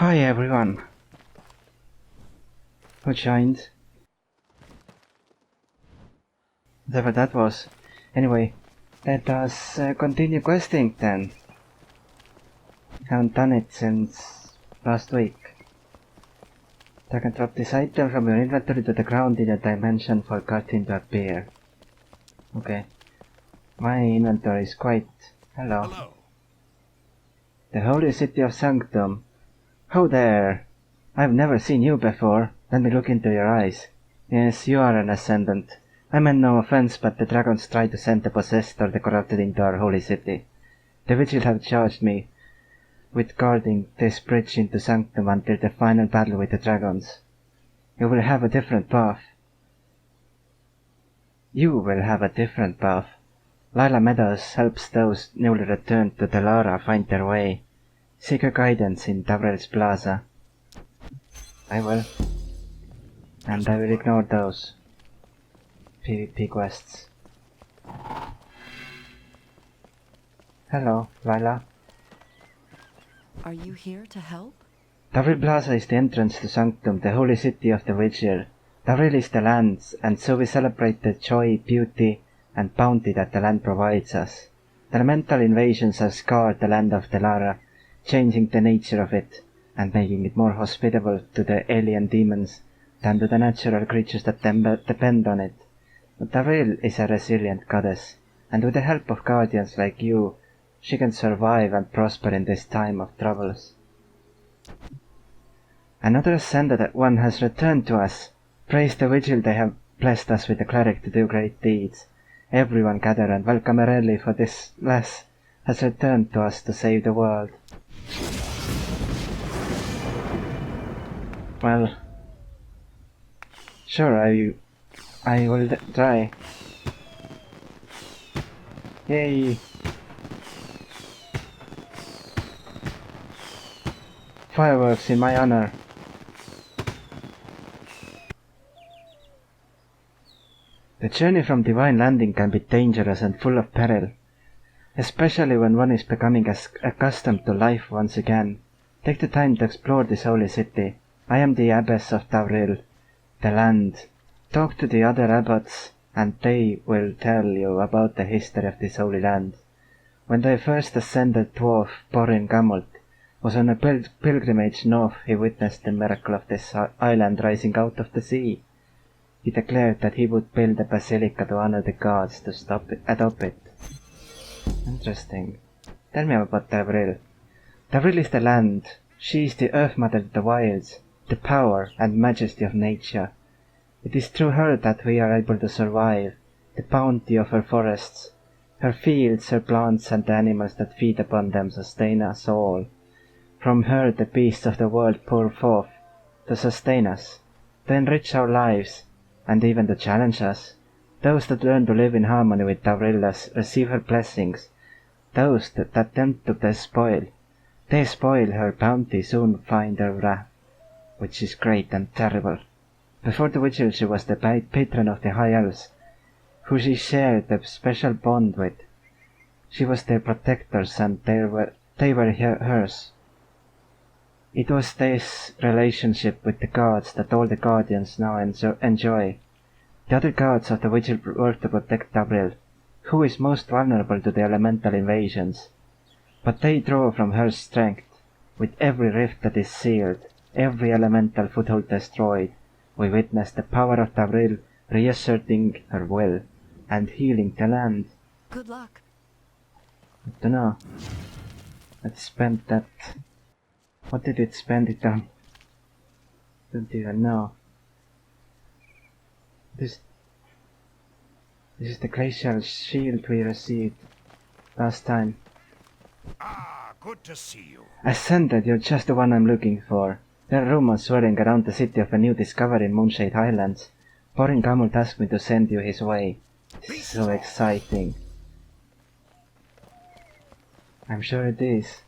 Hi everyone who joined, whatever that was. Anyway, let us continue questing then. Haven't done it since last week. Drag and drop this item from your inventory to the ground in a dimension forgotten to appear. Okay. My inventory is quite... Hello. The holy city of Sanctum. Ho there! I've never seen you before. Let me look into your eyes. Yes, you are an ascendant. I meant no offense, but the dragons tried to send the possessed or the corrupted into our holy city. The vigils have charged me with guarding this bridge into Sanctum until the final battle with the dragons. You will have a different path. Lila Meadows helps those newly returned to Delara find their way. Seek her guidance in Davril's Plaza. I will. And I will ignore those PvP quests. Hello, Lila. Are you here to help? Davril Plaza is the entrance to Sanctum, the holy city of the Vigil. Davril is the land, and so we celebrate the joy, beauty, and bounty that the land provides us. The elemental invasions have scarred the land of Delara, changing the nature of it, and making it more hospitable to the alien demons than to the natural creatures that depend on it. But Davril is a resilient goddess, and with the help of guardians like you, she can survive and prosper in this time of troubles. Another ascended one has returned to us. Praise the Vigil, they have blessed us with a cleric to do great deeds. Everyone gather and welcome Ereli, for this lass has returned to us to save the world. Well, sure, I will try. Yay! Fireworks in my honor. The journey from Divine Landing can be dangerous and full of peril, especially when one is becoming accustomed to life once again. Take the time to explore this holy city. I am the abbess of Davril, the land. Talk to the other abbots, and they will tell you about the history of this holy land. When the first ascended dwarf, Borin Gamult, was on a pilgrimage north, he witnessed the miracle of this island rising out of the sea. He declared that he would build a basilica to honor the gods to adopt it. Interesting. Tell me about Davril. Davril is the land. She is the earth mother of the wilds, the power and majesty of nature. It is through her that we are able to survive, the bounty of her forests. Her fields, her plants, and the animals that feed upon them sustain us all. From her the beasts of the world pour forth to sustain us, to enrich our lives, and even to challenge us. Those that learn to live in harmony with Davrillas receive her blessings. Those that attempt to they spoil her bounty, soon find her wrath, which is great and terrible. Before the Vigil she was the patron of the High Elves, who she shared a special bond with. She was their protectors, and they were hers. It was this relationship with the gods that all the guardians now enjoy. The other gods of the Vigil work to protect Davril, who is most vulnerable to the elemental invasions. But they draw from her strength. With every rift that is sealed, every elemental foothold destroyed, we witness the power of Davril reasserting her will and healing the land. Good luck. I don't know. Let's spend that. What did it spend it on? Don't even know. This is the glacial shield we received last time. Ah, good to see you. Ascended, you're just the one I'm looking for. There are rumors swirling around the city of a new discovery in Moonshade Highlands. Borin Gamult asked me to send you his way. This is so exciting. I'm sure it is.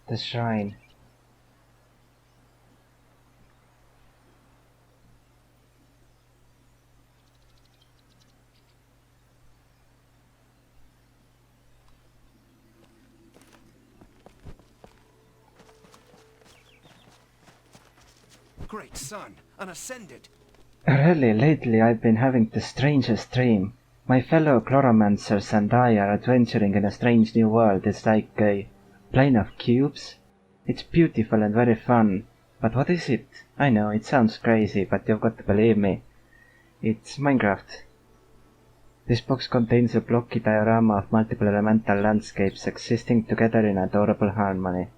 The shrine. Great sun, unascended. Really, lately I've been having the strangest dream. My fellow chloromancers and I are adventuring in a strange new world. It's like a plane of cubes. It's beautiful and very fun. But what is it? I know, it sounds crazy, but you've got to believe me. It's Minecraft. This box contains a blocky diorama of multiple elemental landscapes existing together in adorable harmony.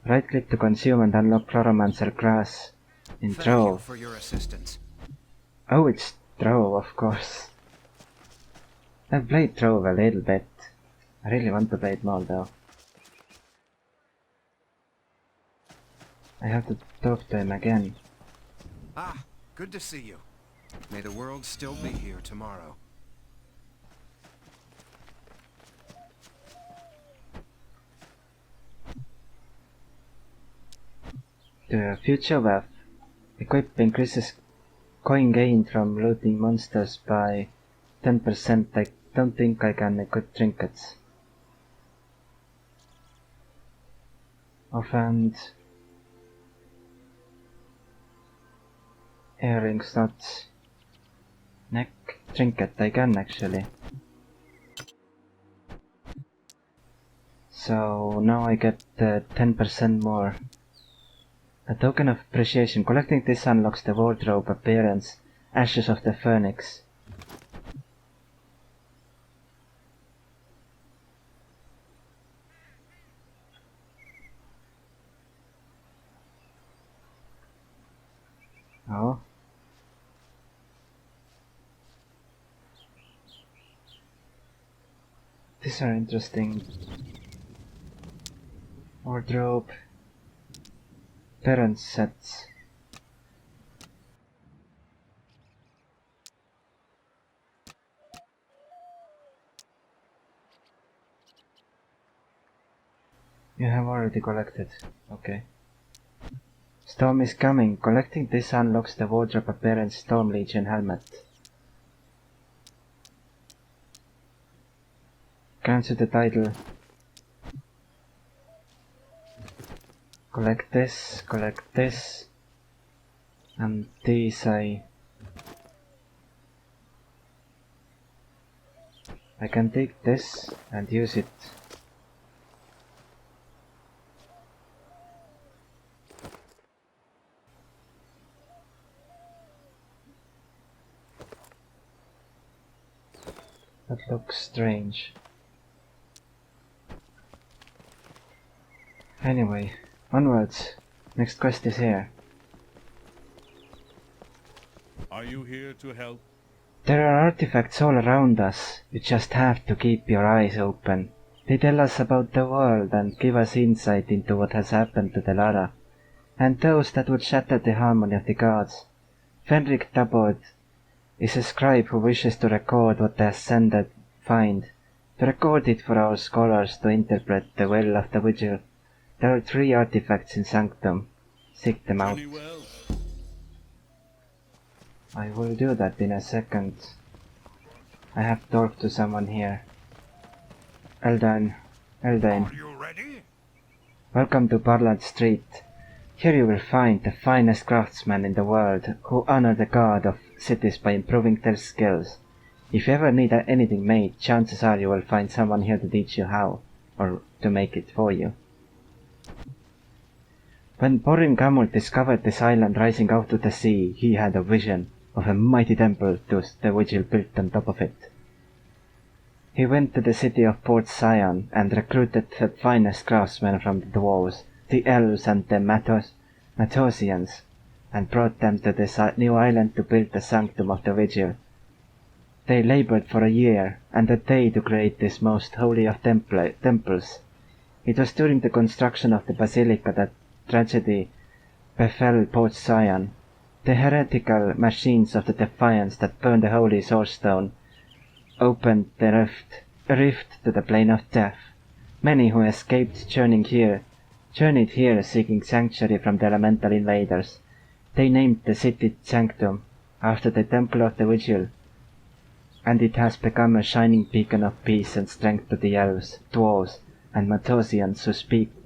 Right-click to consume and unlock Chloromancer class in Thank you Trove. for your assistance. Oh, it's Trove, of course. I've played Trove a little bit. I really want to play it more though. I have to talk to him again. Ah, good to see you. May the world still be here tomorrow. The future wealth. Equip increases coin gained from looting monsters by 10%. I don't think I can equip trinkets. Offhand. Earrings, not neck trinket. I can actually. So now I get 10% more. A token of appreciation. Collecting this unlocks the wardrobe appearance, Ashes of the Phoenix. Oh. These are interesting. Wardrobe. Parent sets. You have already collected. Okay. Storm is coming. Collecting this unlocks the wardrobe appearance Storm Legion helmet. Cancel the title. Collect this, and these I can take this and use it. That looks strange. Anyway, onwards. Next quest is here. Are you here to help? There are artifacts all around us. You just have to keep your eyes open. They tell us about the world and give us insight into what has happened to the Lara, and those that would shatter the harmony of the gods. Fenrik Tabord is a scribe who wishes to record what the Ascended find, to record it for our scholars to interpret the will of the Vigil. There are 3 artifacts in Sanctum. Seek them out. Very well. I will do that in a second. I have to talk to someone here. Eldane. Are you ready? Welcome to Barland Street. Here you will find the finest craftsmen in the world who honor the god of cities by improving their skills. If you ever need anything made, chances are you will find someone here to teach you how, or to make it for you. When Borim Gamul discovered this island rising out of the sea, he had a vision of a mighty temple to the Vigil built on top of it. He went to the city of Port Sion and recruited the finest craftsmen from the dwarves, the elves and the Matosians, and brought them to this new island to build the Sanctum of the Vigil. They labored for a year and a day to create this most holy of temples. It was during the construction of the basilica that tragedy befell Port Sion. The heretical machines of the Defiance that burned the holy source stone opened the rift to the plane of death. Many who escaped journeyed here seeking sanctuary from the elemental invaders. They named the city Sanctum after the temple of the Vigil, and it has become a shining beacon of peace and strength to the elves, dwarves, and Matosians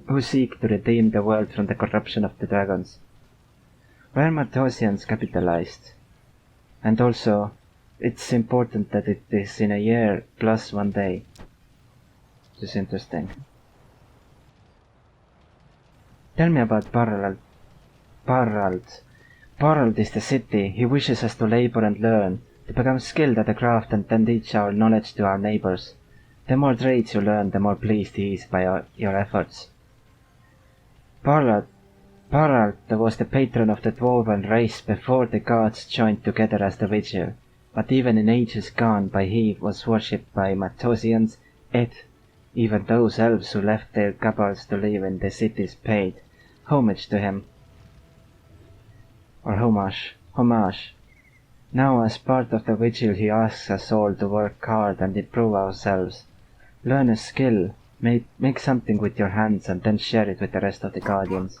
who seek to redeem the world from the corruption of the dragons. Were Matosians capitalized? And also, it's important that it is in a year plus 1 day. This is interesting. Tell me about Barrald. Barrald is the city. He wishes us to labor and learn, to become skilled at the craft and then teach our knowledge to our neighbors. The more trades you learn, the more pleased he is by your efforts. Barrald was the patron of the dwarven race before the gods joined together as the Vigil, but even in ages gone by he was worshipped by Matosians, even those elves who left their cabals to live in the cities paid homage to him. Or homage. Now as part of the Vigil he asks us all to work hard and improve ourselves. Learn a skill, make something with your hands and then share it with the rest of the Guardians.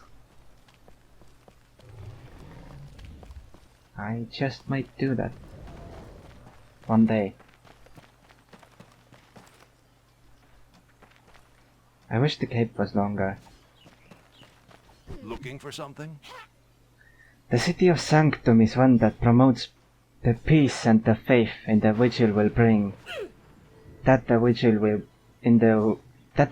I just might do that. 1 day. I wish the cape was longer. Looking for something? The city of Sanctum is one that promotes the peace and the faith in the Vigil will bring. That the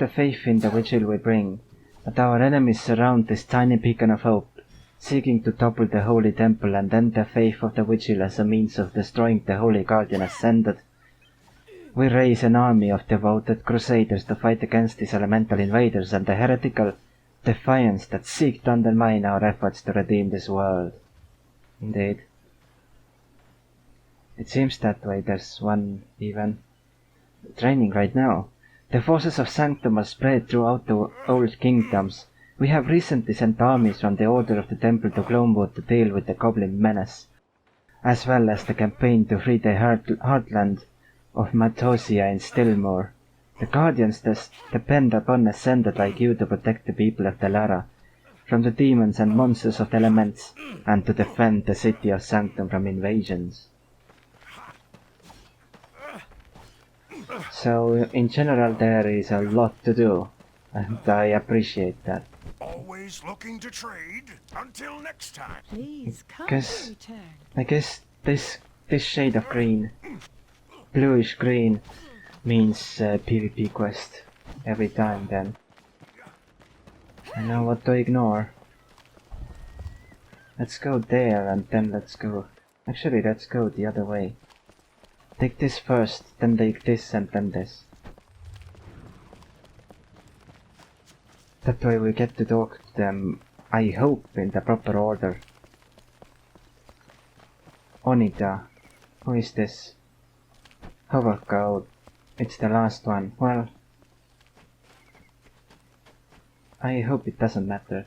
faith in the Vigil will bring. But our enemies surround this tiny beacon of hope, seeking to topple the holy temple and end the faith of the Vigil as a means of destroying the holy guardian ascended. We raise an army of devoted crusaders to fight against these elemental invaders and the heretical defiance that seek to undermine our efforts to redeem this world. Indeed. It seems that way. There's one even training right now. The forces of Sanctum are spread throughout the old kingdoms. We have recently sent armies from the Order of the Temple to Gloamwood to deal with the Goblin menace, as well as the campaign to free the heartland of Matosia in Stillmore. The Guardians depend upon Ascended like you to protect the people of Delara from the demons and monsters of the elements, and to defend the city of Sanctum from invasions. So, in general, there is a lot to do, and I appreciate that. Always looking to trade. Until next time. Please come Guess- and return. I guess this shade of green, bluish green, means PvP quest every time then. I know what to ignore. Let's go there and then let's go. Actually, let's go the other way. Take this first, then take this and then this. That way we get to talk to them, I hope, in the proper order. Onida. Who is this? Hovercloud. It's the last one. Well, I hope it doesn't matter.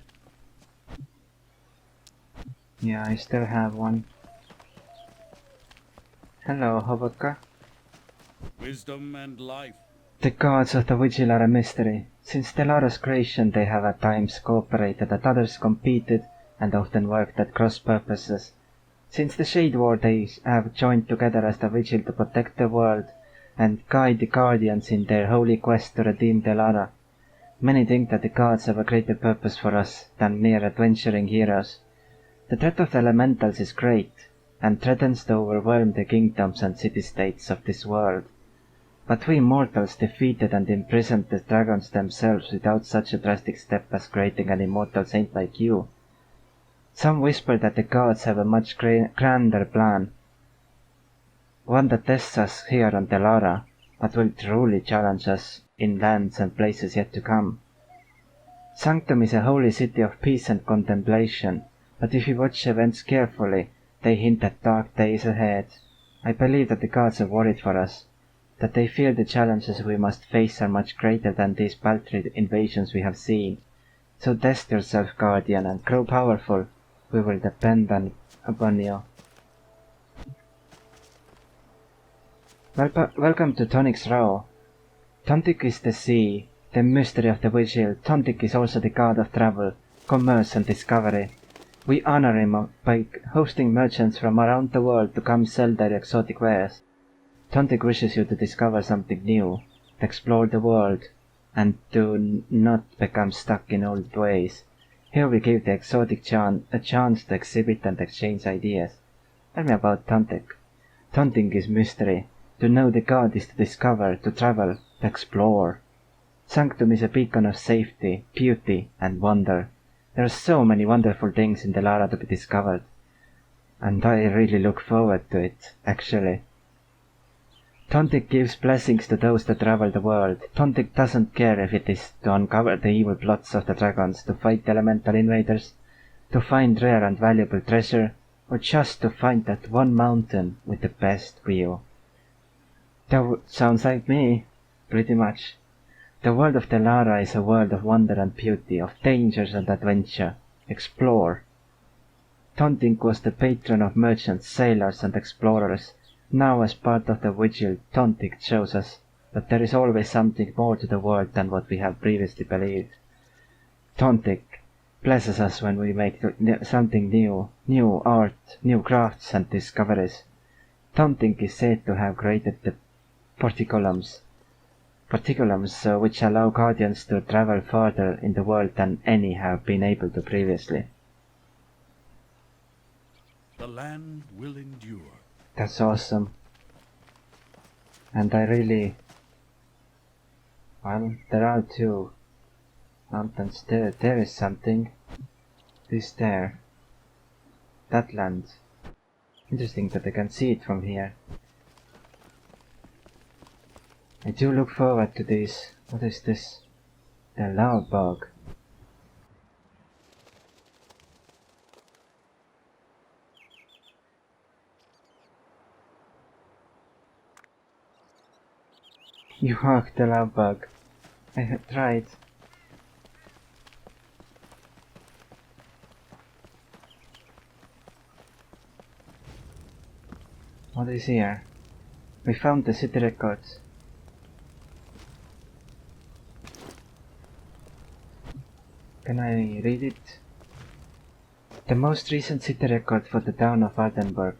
Yeah, I still have one. Hello, Hoverka. Wisdom and life. The gods of the Vigil are a mystery. Since Delara's creation they have at times cooperated, at others competed, and often worked at cross purposes. Since the Shade War they have joined together as the Vigil to protect the world and guide the Guardians in their holy quest to redeem Delara. Many think that the gods have a greater purpose for us than mere adventuring heroes. The threat of the elementals is great, and threatens to overwhelm the kingdoms and city-states of this world. But we mortals defeated and imprisoned the dragons themselves without such a drastic step as creating an immortal saint like you. Some whisper that the gods have a much grander plan, one that tests us here on Delara, but will truly challenge us in lands and places yet to come. Sanctum is a holy city of peace and contemplation, but if you watch events carefully, they hint at dark days ahead. I believe that the gods are worried for us, that they fear the challenges we must face are much greater than these paltry invasions we have seen. So test yourself, Guardian, and grow powerful. We will depend upon you. Welcome to Tonic's Row. Tontic is the sea, the mystery of the Vigil. Tontic is also the god of travel, commerce and discovery. We honor him by hosting merchants from around the world to come sell their exotic wares. Tontic wishes you to discover something new, to explore the world, and to not become stuck in old ways. Here we give the exotic a chance to exhibit and exchange ideas. Tell me about Tantek. Hunting is mystery. To know the god is to discover, to travel, to explore. Sanctum is a beacon of safety, beauty, and wonder. There are so many wonderful things in the Lara to be discovered. And I really look forward to it, actually. Tontik gives blessings to those that travel the world. Tontik doesn't care if it is to uncover the evil plots of the dragons, to fight elemental invaders, to find rare and valuable treasure, or just to find that one mountain with the best view. That sounds like me, pretty much. The world of the Lara is a world of wonder and beauty, of dangers and adventure. Explore. Tontik was the patron of merchants, sailors, and explorers. Now, as part of the vigil, Tontik shows us that there is always something more to the world than what we have previously believed. Tontik blesses us when we make something new art, new crafts and discoveries. Tontik is said to have created the particulums, which allow guardians to travel farther in the world than any have been able to previously. The land will endure. That's awesome. And I really... Well, there are two mountains there. There is something. This there. That land. Interesting that I can see it from here. I do look forward to this. What is this? The lava bug. You hacked the lava bug. I had tried. What is here? We found the city records. Can I read it? The most recent city record for the town of Ardenburg.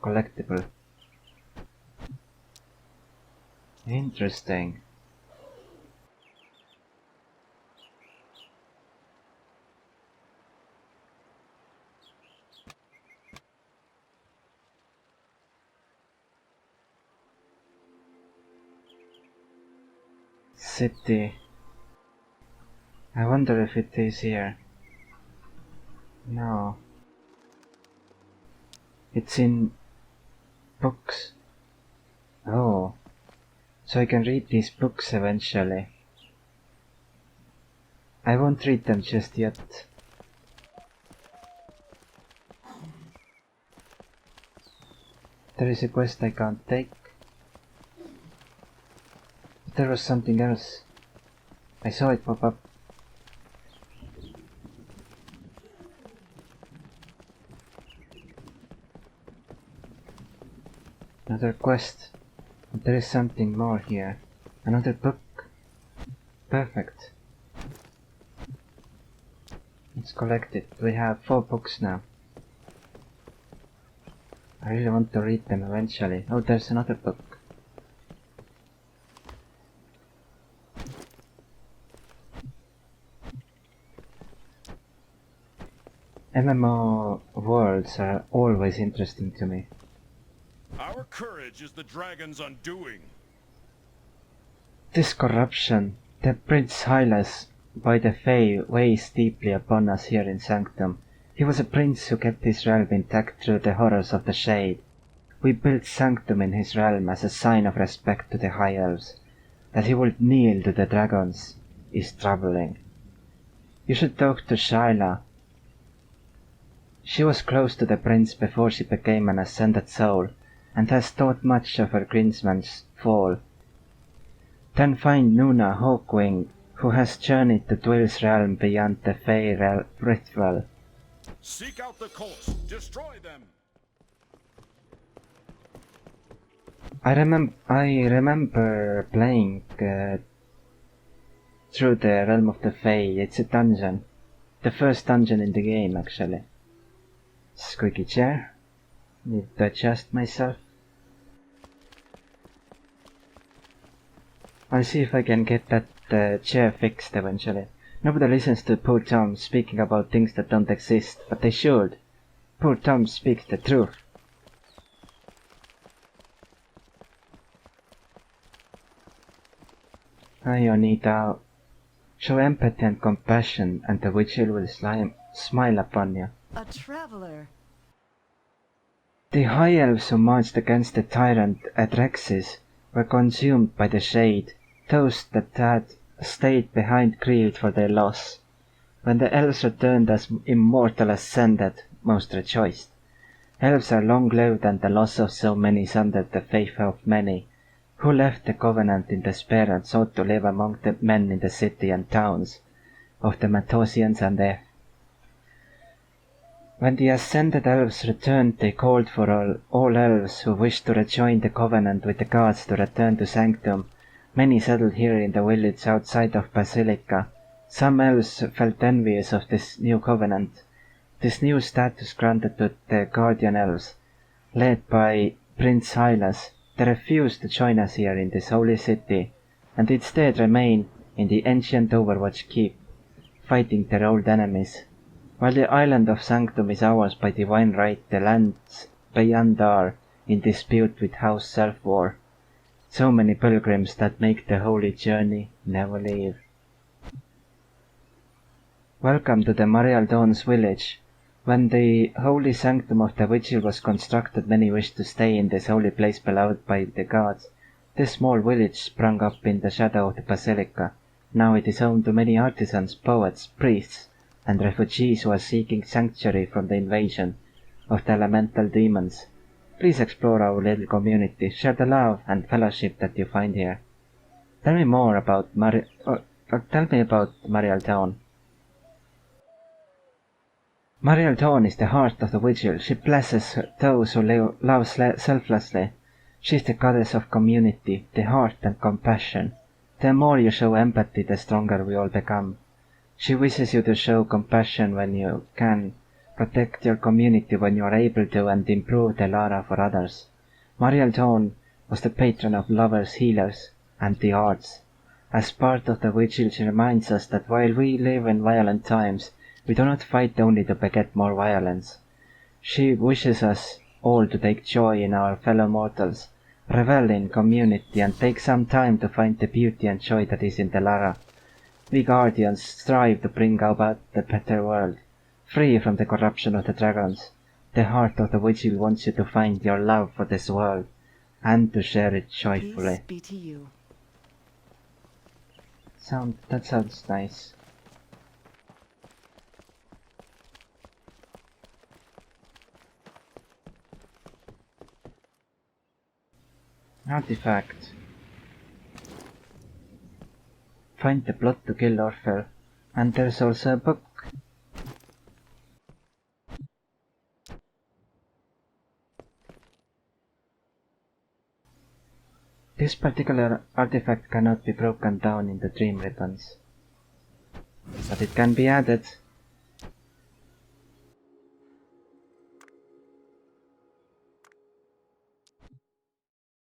Collectible. Interesting. City. I wonder if it is here. No. It's in books. Oh. So I can read these books eventually. I won't read them just yet. There is a quest I can't take. But there was something else. I saw it pop up. Another quest. But there is something more here. Another book. Perfect. Let's collect it. We have 4 books now. I really want to read them eventually. Oh, there's another book. MMO worlds are always interesting to me. Our courage is the dragon's undoing. This corruption, the Prince Hylas by the Fae weighs deeply upon us here in Sanctum. He was a prince who kept his realm intact through the horrors of the Shade. We built Sanctum in his realm as a sign of respect to the High Elves. That he would kneel to the dragons is troubling. You should talk to Shyla. She was close to the prince before she became an ascended soul, and has thought much of her kinsman's fall. Then find Nuna Hawkwing, who has journeyed to Twill's realm beyond the Fey ritual. Seek out the cults. Destroy them. I remember playing through the Realm of the Fae. It's a dungeon. The first dungeon in the game, actually. Squeaky chair. Need to adjust myself. I'll see if I can get that chair fixed eventually. Nobody listens to poor Tom speaking about things that don't exist, but they should. Poor Tom speaks the truth. Ionita, show empathy and compassion, and the Vigil will smile upon you. A traveler. The high elves who marched against the tyrant Adrexis were consumed by the shade. Those that had stayed behind grieved for their loss. When the elves returned as immortal as Sended, most rejoiced. Elves are long-lived, and the loss of so many sundered the faith of many, who left the covenant in despair and sought to live among the men in the city and towns of the Matosians and Eth. When the ascended elves returned, they called for all elves who wished to rejoin the covenant with the gods to return to Sanctum. Many settled here in the village outside of Basilica. Some elves felt envious of this new covenant. This new status granted to the guardian elves, led by Prince Hylas. They refused to join us here in this holy city, and instead remain in the ancient Overwatch Keep, fighting their old enemies. While the island of Sanctum is ours by divine right, the lands beyond are in dispute with House Self-War. So many pilgrims that make the holy journey never leave. Welcome to the Marialdawn's village. When the holy sanctum of the Vigil was constructed, many wished to stay in this holy place beloved by the gods. This small village sprung up in the shadow of the basilica. Now it is home to many artisans, poets, priests, and refugees who are seeking sanctuary from the invasion of the elemental demons. Please explore our little community, share the love and fellowship that you find here. Tell me more about Marialdawn. Marialdawn is the heart of the Vigil. She blesses those who love selflessly. She is the goddess of community, the heart and compassion. The more you show empathy, the stronger we all become. She wishes you to show compassion when you can, protect your community when you are able to, and improve the Lara for others. Marialdawn was the patron of lovers, healers, and the arts. As part of the Vigil, she reminds us that while we live in violent times, we do not fight only to beget more violence. She wishes us all to take joy in our fellow mortals, revel in community, and take some time to find the beauty and joy that is in the Lara. We guardians strive to bring about the better world, free from the corruption of the dragons. The heart of the Vigil wants you to find your love for this world, and to share it joyfully. Peace be to you. That sounds nice. Artifact. Find the plot to kill Orpheus. And there's also a book. This particular artifact cannot be broken down into dream ribbons, but it can be added